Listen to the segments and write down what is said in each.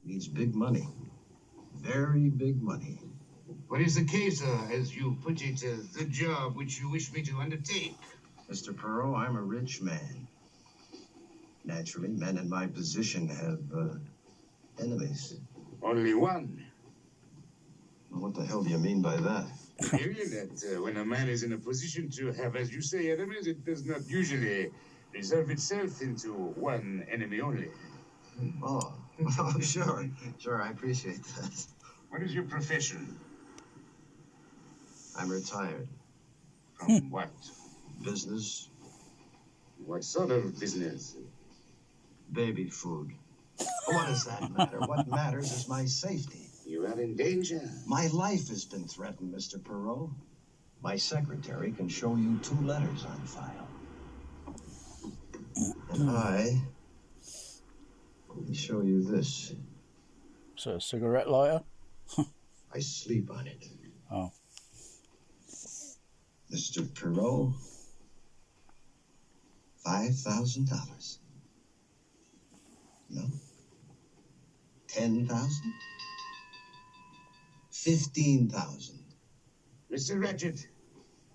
Needs big money. Very big money. What is the case, as you put it, the job which you wish me to undertake? Mr. Perot, I'm a rich man. Naturally, men in my position have enemies. Only one. Well, what the hell do you mean by that? Merely that when a man is in a position to have, as you say, enemies, it does not usually resolve itself into one enemy only. Oh, oh, sure. Sure, I appreciate that. What is your profession? I'm retired. From what? Business, What sort of business? baby food. What does that matter? What matters is my safety. You are in danger. My life has been threatened, Mr. Perot. My secretary can show you 2 letters on file. And I can show you this. So a cigarette lighter? I sleep on it. Oh. Mr. Perot, $5,000. No? 10,000? 15,000. Mr. Ratchet,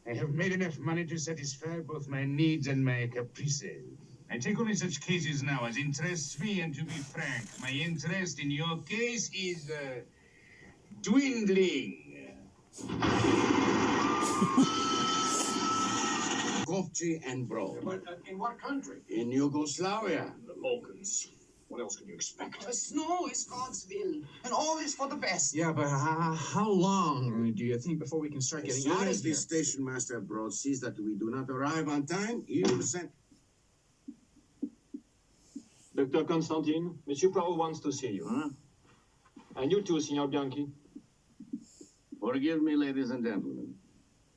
I have made enough money to satisfy both my needs and my caprices. I take only such cases now as interest me, and to be frank, my interest in your case is dwindling. Kovci and Bro. But in what country? In Yugoslavia. The Balkans. What else can you expect? The snow is God's will, and all is for the best. Yeah, but how long do you think before we can start As getting soon out of as the here? station master abroad sees that we do not arrive on time, he will send... Dr. Constantine, Monsieur Poirot wants to see you. Huh? And you too, Signor Bianchi. Forgive me, ladies and gentlemen.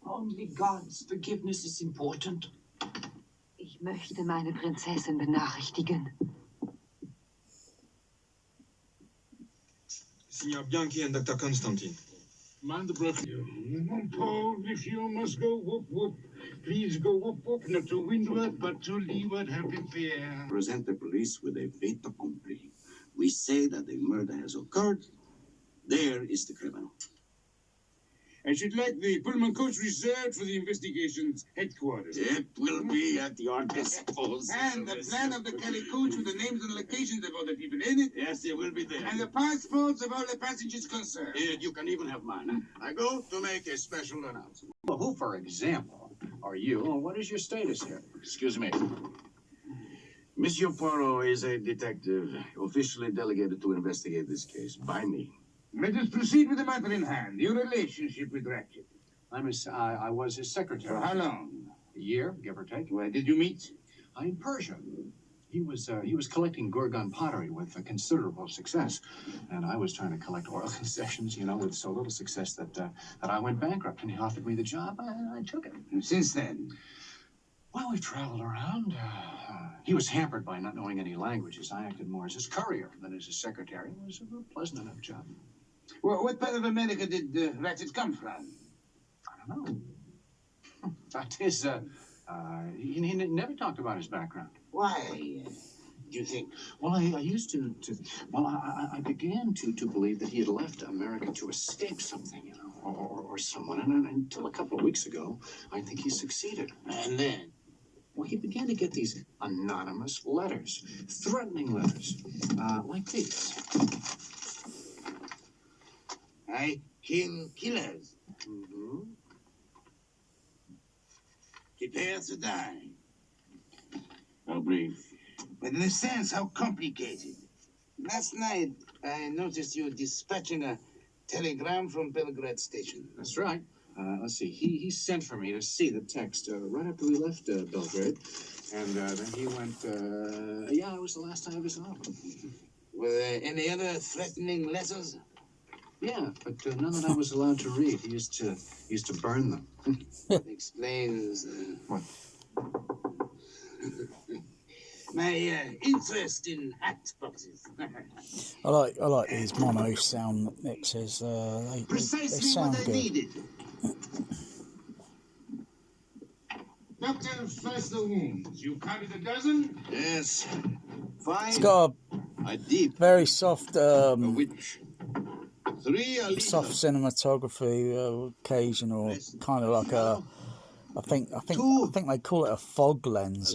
Only God's forgiveness is important. Ich möchte meine Prinzessin benachrichtigen. Signor Bianchi and Dr. Constantine. Mind the breath. Paul, if you must go whoop whoop, please go whoop whoop, not to windward, but to leeward, happy fair. Present the police with a fait accompli. We say that the murder has occurred. There is the criminal. I should like the Pullman coach reserved for the investigation's headquarters. It will be at your disposal. And the plan of the Cali coach with the names and locations of all the people in it? Yes, it will be there. And the passports of all the passengers concerned? You can even have mine. I go to make a special announcement. Well, who, for example, are you? Well, what is your status here? Excuse me. Monsieur Poirot is a detective officially delegated to investigate this case by me. Let us proceed with the matter in hand. Your relationship with Ratchet. I was his secretary. For how long? A year, give or take. Where did you meet? In Persia. He was collecting Gorgon pottery with considerable success, and I was trying to collect oil concessions, with so little success that I went bankrupt. And he offered me the job. I took it. And since then? Well, we traveled around. He was hampered by not knowing any languages. I acted more as his courier than as his secretary. It was a pleasant enough job. Well, what part of America did Ratchet come from? I don't know. Fact is, he never talked about his background. Why, do you think? Well, I used to I began to believe that he had left America to escape something, or someone. And until a couple of weeks ago, I think he succeeded. And then? Well, he began to get these anonymous letters, threatening letters, like these. I kill killers. Mm-hmm. Prepare to die. How brief. But in a sense, how complicated. Last night, I noticed you dispatching a telegram from Belgrade Station. That's right. Let's see. He sent for me to see the text right after we left Belgrade. And then he went, yeah, it was the last time I was home. Were there any other threatening letters? Yeah, but none that I was allowed to read. He used to burn them. That explains What? my interest in hat boxes. I like these mono sound mixes. They Precisely sound what I good. needed. Doctor, first the wounds. You counted a dozen? Yes. 5. It's got A deep very soft, witch. 3 a soft cinematography, occasional, kind of like a. I think they call it a fog lens